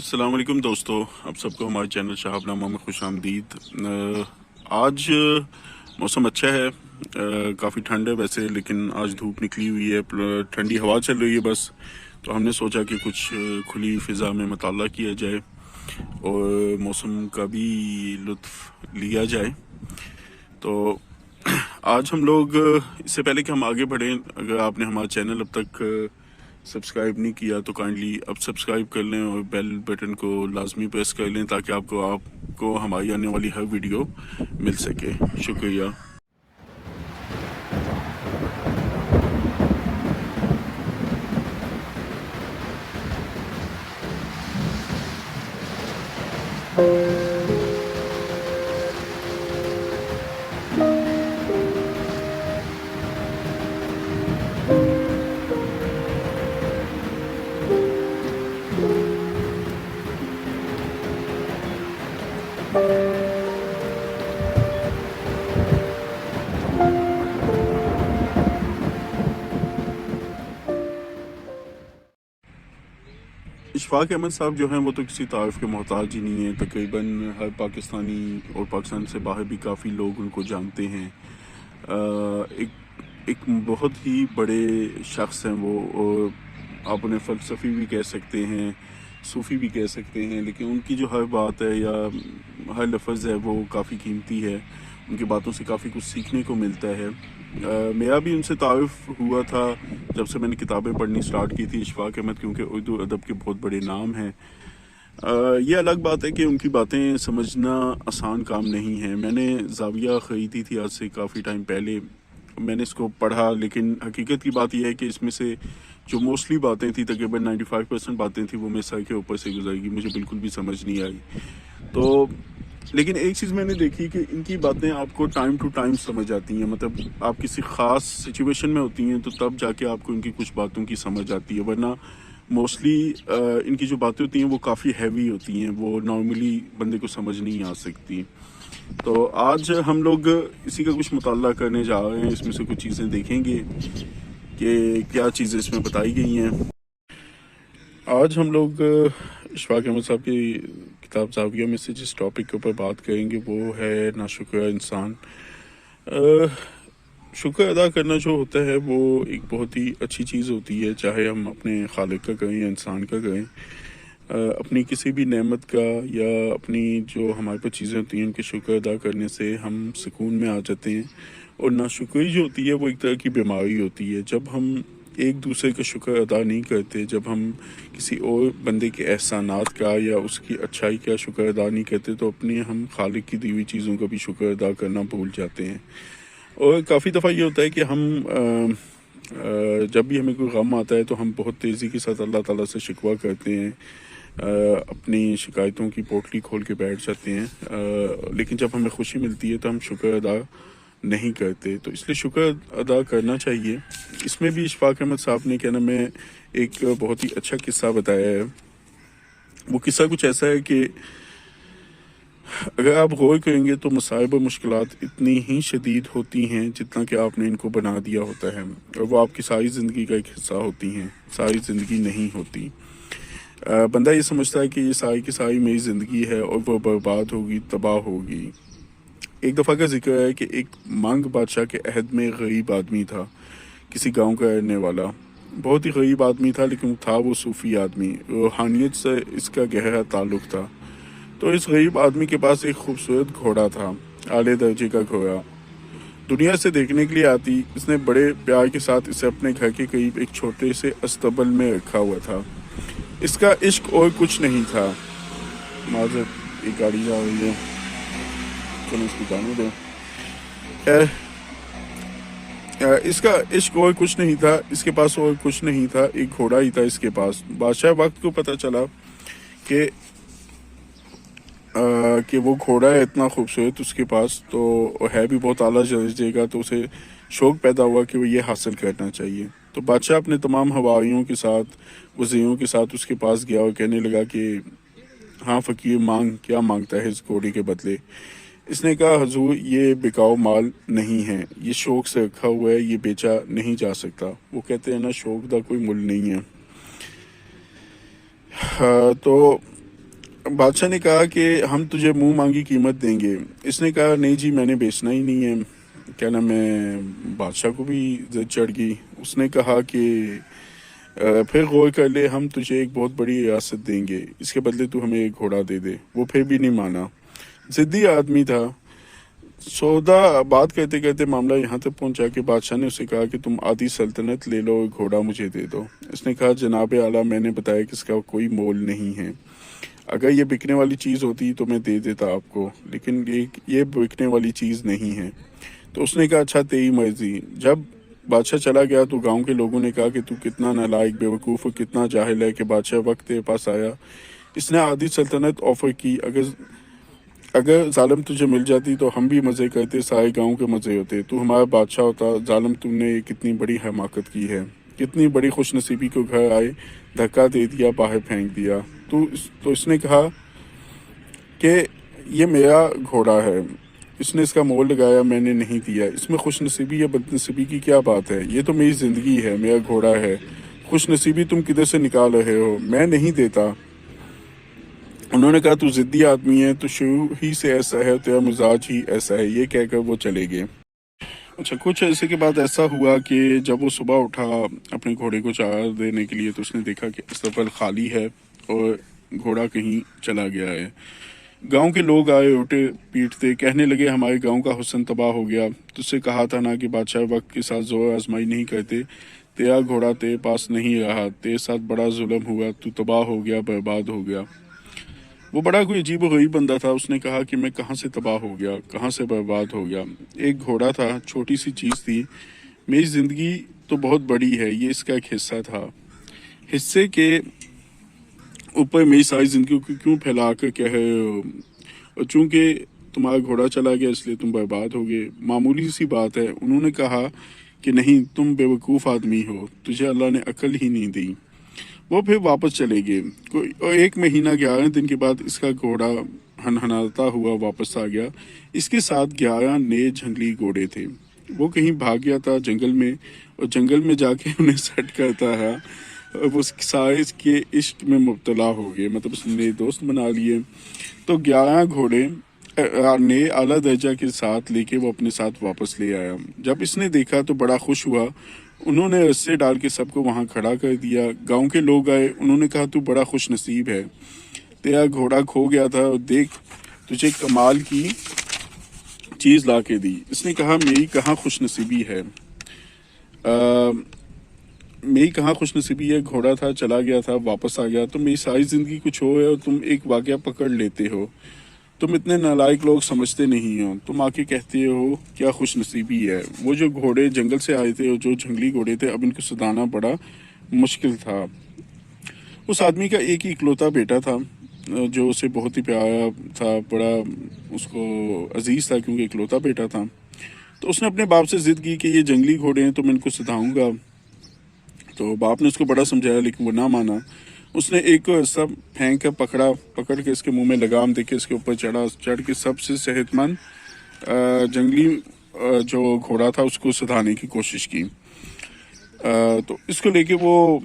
السلام علیکم دوستو، آپ سب کو ہمارے چینل شہاب نامہ میں خوش آمدید۔ آج موسم اچھا ہے، کافی ٹھنڈ ہے ویسے، لیکن آج دھوپ نکلی ہوئی ہے، ٹھنڈی ہوا چل رہی ہے بس۔ تو ہم نے سوچا کہ کچھ کھلی فضا میں مطالعہ کیا جائے اور موسم کا بھی لطف لیا جائے۔ تو آج ہم لوگ اس سے پہلے کہ ہم آگے بڑھیں، اگر آپ نے ہمارا چینل اب تک سبسکرائب نہیں کیا تو کائنڈلی اب سبسکرائب کر لیں اور بیل بٹن کو لازمی پریس کر لیں تاکہ آپ کو ہماری آنے والی ہر ویڈیو مل سکے۔ شکریہ۔ اشفاق احمد صاحب جو ہیں وہ تو کسی تعارف کے محتاج ہی نہیں ہیں، تقریباً ہر پاکستانی اور پاکستان سے باہر بھی کافی لوگ ان کو جانتے ہیں۔ ایک بہت ہی بڑے شخص ہیں وہ، اور آپ انہیں فلسفی بھی کہہ سکتے ہیں، صوفی بھی کہہ سکتے ہیں، لیکن ان کی جو ہر بات ہے یا ہر لفظ ہے وہ کافی قیمتی ہے، ان کی باتوں سے کافی کچھ سیکھنے کو ملتا ہے۔ میرا بھی ان سے تعارف ہوا تھا جب سے میں نے کتابیں پڑھنی سٹارٹ کی تھی اشفاق احمد، کیونکہ اردو ادب کے بہت بڑے نام ہیں۔ یہ الگ بات ہے کہ ان کی باتیں سمجھنا آسان کام نہیں ہے۔ میں نے زاویہ خریدی تھی آج سے کافی ٹائم پہلے، میں نے اس کو پڑھا، لیکن حقیقت کی بات یہ ہے کہ اس میں سے جو موسٹلی باتیں تھیں، تقریباً 95% باتیں تھیں، وہ میرے سر کے اوپر سے گزر گئی، مجھے بالکل بھی سمجھ نہیں آئی۔ تو لیکن ایک چیز میں نے دیکھی کہ ان کی باتیں آپ کو ٹائم ٹو ٹائم سمجھ آتی ہیں، مطلب آپ کسی خاص سچویشن میں ہوتی ہیں تو تب جا کے آپ کو ان کی کچھ باتوں کی سمجھ آتی ہے، ورنہ موسٹلی ان کی جو باتیں ہوتی ہیں وہ کافی ہیوی ہوتی ہیں، وہ نارملی بندے کو سمجھ نہیں آ سکتی۔ تو آج ہم لوگ اسی کا کچھ مطالعہ کرنے جا رہے ہیں، اس میں سے کچھ چیزیں دیکھیں گے کہ کیا چیزیں اس میں بتائی گئی ہیں۔ آج ہم لوگ اشفاق احمد صاحب کی کتاب زاویہ میں سے جس ٹاپک کے اوپر بات کریں گے وہ ہے ناشکرہ انسان۔ شکر ادا کرنا جو ہوتا ہے وہ ایک بہت ہی اچھی چیز ہوتی ہے، چاہے ہم اپنے خالق کا کریں یا انسان کا کریں۔ اپنی کسی بھی نعمت کا یا اپنی جو ہمارے پاس چیزیں ہوتی ہیں ان کے شکر ادا کرنے سے ہم سکون میں آ جاتے ہیں، اور ناشکری جو ہوتی ہے وہ ایک طرح کی بیماری ہوتی ہے۔ جب ہم ایک دوسرے کا شکر ادا نہیں کرتے، جب ہم کسی اور بندے کے احسانات کا یا اس کی اچھائی کا شکر ادا نہیں کرتے، تو اپنے ہم خالق کی دی ہوئی چیزوں کا بھی شکر ادا کرنا بھول جاتے ہیں۔ اور کافی دفعہ یہ ہوتا ہے کہ ہم جب بھی ہمیں کوئی غم آتا ہے تو ہم بہت تیزی کے ساتھ اللہ تعالیٰ سے شکوہ کرتے ہیں، اپنی شکایتوں کی پوٹلی کھول کے بیٹھ جاتے ہیں، لیکن جب ہمیں خوشی ملتی ہے تو ہم شکر ادا نہیں کرتے۔ تو اس لیے شکر ادا کرنا چاہیے۔ اس میں بھی اشفاق احمد صاحب نے کہنا میں ایک بہت ہی اچھا قصہ بتایا ہے۔ وہ قصہ کچھ ایسا ہے کہ اگر آپ غور کریں گے تو مصائب و مشکلات اتنی ہی شدید ہوتی ہیں جتنا کہ آپ نے ان کو بنا دیا ہوتا ہے، اور وہ آپ کی ساری زندگی کا ایک حصہ ہوتی ہیں، ساری زندگی نہیں ہوتی۔ بندہ یہ سمجھتا ہے کہ یہ ساری کی ساری میری زندگی ہے اور وہ برباد ہوگی، تباہ ہوگی۔ ایک دفعہ کا ذکر ہے کہ ایک مانگ بادشاہ کے عہد میں غریب آدمی تھا، کسی گاؤں کا رہنے والا، بہت ہی غریب آدمی تھا، لیکن تھا وہ صوفی آدمی، روحانیت سے اس کا گہرا تعلق تھا۔ تو اس غریب آدمی کے پاس ایک خوبصورت گھوڑا تھا، اعلیٰ درجے کا گھوڑا، دنیا سے دیکھنے کے لیے آتی۔ اس نے بڑے پیار کے ساتھ اسے اپنے گھر کے قریب ایک چھوٹے سے استبل میں رکھا ہوا تھا۔ اس کا عشق اور کچھ نہیں تھا۔ معذرت، ایک گاڑی جا رہی ہے، چلو اس کو جانے دیں۔ اس کا عشق اور کچھ نہیں تھا، اس کے پاس اور کچھ نہیں تھا، ایک گھوڑا ہی تھا اس کے پاس۔ بادشاہ وقت کو پتہ چلا کہ وہ گھوڑا ہے اتنا خوبصورت اس کے پاس، تو ہے بھی بہت اعلیٰ درجے کا، تو اسے شوق پیدا ہوا کہ وہ یہ حاصل کرنا چاہیے۔ تو بادشاہ اپنے تمام حواریوں کے ساتھ، وزیروں کے ساتھ اس کے پاس گیا اور کہنے لگا کہ ہاں فقیر، مانگ، کیا مانگتا ہے اس گھوڑے کے بدلے؟ اس نے کہا حضور، یہ بکاؤ مال نہیں ہے، یہ شوق سے رکھا ہوا ہے، یہ بیچا نہیں جا سکتا۔ وہ کہتے ہیں نا، شوق دا کوئی مل نہیں ہے۔ تو بادشاہ نے کہا کہ ہم تجھے منہ مانگی قیمت دیں گے. اس نے کہا نہیں جی میں نے بیچنا ہی نہیں ہے. کیا نام ہے، بادشاہ کو بھی ضد چڑھ گئی. اس نے کہا کہ پھر غور کر لے، ہم تجھے ایک بہت بڑی ریاست دیں گے، اس کے بدلے تو ہمیں ایک گھوڑا دے دے. وہ پھر بھی نہیں مانا، ضدی آدمی تھا. سودا بات کرتے کرتے معاملہ یہاں تک پہنچا کہ بادشاہ نے اسے کہا کہ تم آدھی سلطنت لے لو، گھوڑا مجھے دے دو. اس نے کہا جناب اعلیٰ میں نے بتایا کہ اس کا کوئی مول نہیں ہے. اگر یہ بکنے والی چیز ہوتی تو میں دے دیتا آپ کو، لیکن یہ بکنے والی چیز نہیں ہے. تو اس نے کہا اچھا تیری مرضی. جب بادشاہ چلا گیا تو گاؤں کے لوگوں نے کہا کہ تو کتنا نالائق بے وقوف اور کتنا جاہل ہے کہ بادشاہ وقت تیرے پاس آیا، اس نے آدھی سلطنت آفر کی. اگر ظالم تجھے مل جاتی تو ہم بھی مزے کرتے، سارے گاؤں کے مزے ہوتے، تو ہمارا بادشاہ ہوتا. ظالم تم نے کتنی بڑی حماقت کی ہے، کتنی بڑی خوش نصیبی کو گھر آئے دھکا دے دیا، باہر پھینک دیا. تو اس نے کہا کہ یہ میرا گھوڑا ہے، اس نے اس کا مول لگایا، میں نے نہیں دیا. اس میں خوش نصیبی یا بد نصیبی کی کیا بات ہے؟ یہ تو میری زندگی ہے، میرا گھوڑا ہے. خوش نصیبی تم کدھر سے نکال رہے ہو؟ میں نہیں دیتا. انہوں نے کہا تو ضدی آدمی ہے، تو شروع ہی سے ایسا ہے، تیرا مزاج ہی ایسا ہے. یہ کہہ کر وہ چلے گئے. اچھا کچھ عرصے کے بعد ایسا ہوا کہ جب وہ صبح اٹھا اپنے گھوڑے کو چارہ دینے کے لیے تو اس نے دیکھا کہ استقبال خالی ہے اور گھوڑا کہیں چلا گیا ہے. گاؤں کے لوگ آئے اٹھے پیٹتے، کہنے لگے ہمارے گاؤں کا حسن تباہ ہو گیا. تجھ سے کہا تھا نا کہ بادشاہ وقت کے ساتھ زور آزمائی نہیں کرتے. تیرا گھوڑا تیرے پاس نہیں رہا، تیرے ساتھ بڑا ظلم ہوا، تو تباہ ہو گیا، برباد ہو گیا. وہ بڑا کوئی عجیب و غریب بندہ تھا. اس نے کہا کہ میں کہاں سے تباہ ہو گیا، کہاں سے برباد ہو گیا؟ ایک گھوڑا تھا، چھوٹی سی چیز تھی. میری زندگی تو بہت بڑی ہے، یہ اس کا ایک حصہ تھا. حصے کے اوپر میری ساری زندگی کو کیوں پھیلا کر کہہ رہے ہو؟ اور چونکہ تمہارا گھوڑا چلا گیا اس لیے تم برباد ہو گئے، معمولی سی بات ہے. انہوں نے کہا کہ نہیں، تم بے وقوف آدمی ہو، تجھے اللہ نے عقل ہی نہیں دی. وہ پھر واپس چلے گئے. اور 1 مہینہ 11 دن کے بعد اس کا گھوڑا ہنہناتا ہوا واپس آ گیا. اس کے ساتھ 11 نئے جنگلی گھوڑے تھے. وہ کہیں بھاگ گیا تھا جنگل میں، اور جنگل میں جا کے انہیں سیٹ کرتا رہا. وہ سارے کے عشق میں مبتلا ہو گئے، مطلب اس نے دوست بنا لیے. تو 11 گھوڑے نئے اعلیٰ درجہ کے ساتھ لے کے وہ اپنے ساتھ واپس لے آیا. جب اس نے دیکھا تو بڑا خوش ہوا. انہوں نے رسے ڈال کے سب کو وہاں کھڑا کر دیا. گاؤں کے لوگ آئے، انہوں نے کہا تو بڑا خوش نصیب ہے، تیرا گھوڑا کھو گیا تھا اور دیکھ تجھے کمال کی چیز لا کے دی. اس نے کہا میری کہاں خوش نصیبی ہے، میری کہاں خوش نصیبی ہے. گھوڑا تھا، چلا گیا تھا، واپس آ گیا. تو میری ساری زندگی کچھ ہو ہے اور تم ایک واقعہ پکڑ لیتے ہو. تم اتنے نالائق لوگ سمجھتے نہیں ہو. تم آ کے کہتے ہو کیا خوش نصیبی ہے. وہ جو گھوڑے جنگل سے آئے تھے اور جو جنگلی گھوڑے تھے، اب ان کو سدھانا بڑا مشکل تھا. اس آدمی کا ایک ہی اکلوتا بیٹا تھا جو اسے بہت ہی پیارا تھا، بڑا اس کو عزیز تھا کیونکہ اکلوتا بیٹا تھا. تو اس نے اپنے باپ سے ضد کی کہ یہ جنگلی گھوڑے ہیں تو میں ان کو سدھاؤں گا. تو باپ نے اس کو بڑا سمجھایا لیکن وہ نہ مانا. اس نے ایک کو سب پھینک کر پکڑ کے اس کے منہ میں لگام دے کے اس کے اوپر چڑھ کے سب سے صحت مند جنگلی جو گھوڑا تھا اس کو سدھانے کی کوشش کی. تو اس کو لے کے وہ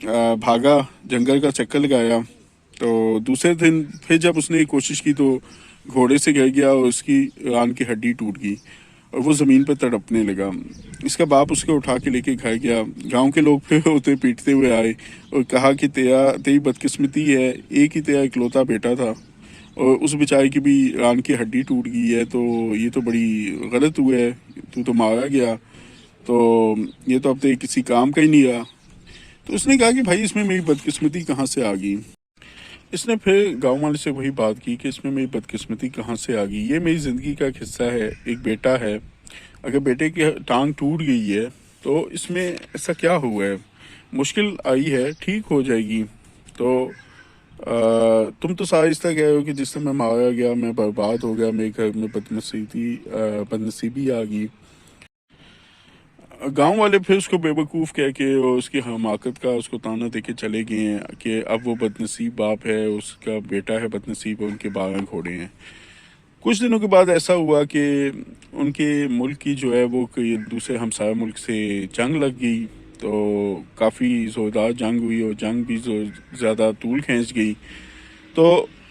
بھاگا، جنگل کا چکر لگایا. تو دوسرے دن پھر جب اس نے یہ کوشش کی تو گھوڑے سے گر گیا اور اس کی ران کی ہڈی ٹوٹ گئی اور وہ زمین پہ تڑپنے لگا. اس کا باپ اس کو اٹھا کے لے کے گھر گیا. گاؤں کے لوگ پھر ہوتے پیٹتے ہوئے آئے اور کہا کہ تیری بدقسمتی ہے، ایک ہی تیرا اکلوتا بیٹا تھا اور اس بیچارے کی بھی ران کی ہڈی ٹوٹ گئی ہے، تو یہ تو بڑی غلط ہوا ہے، تو مارا گیا، تو یہ تو اب تیرے کسی کام کا ہی نہیں رہا. تو اس نے کہا کہ بھائی اس میں میری بدقسمتی کہاں سے آ گئی. اس نے پھر گاؤں والے سے وہی بات کی کہ اس میں میری بدقسمتی کہاں سے آ گئی، یہ میری زندگی کا ایک حصہ ہے، ایک بیٹا ہے. اگر بیٹے کی ٹانگ ٹوٹ گئی ہے تو اس میں ایسا کیا ہوا ہے، مشکل آئی ہے، ٹھیک ہو جائے گی. تو تم تو آہستہ کہہ رہے ہو کہ جس سے میں مارا گیا، میں برباد ہو گیا، میرے گھر میں بدنصیبی آ گئی. گاؤں والے پھر اس کو بے وقوف کہہ کے اور اس کی حماقت کا اس کو تانا دے کے چلے گئے ہیں کہ اب وہ بدنصیب باپ ہے، اس کا بیٹا ہے بدنصیب اور ان کے 12 گھوڑے ہیں. کچھ دنوں کے بعد ایسا ہوا کہ ان کے ملک کی جو ہے وہ دوسرے ہمسایہ ملک سے جنگ لگ گئی. تو کافی زوردار جنگ ہوئی اور جنگ بھی زیادہ طول کھینچ گئی. تو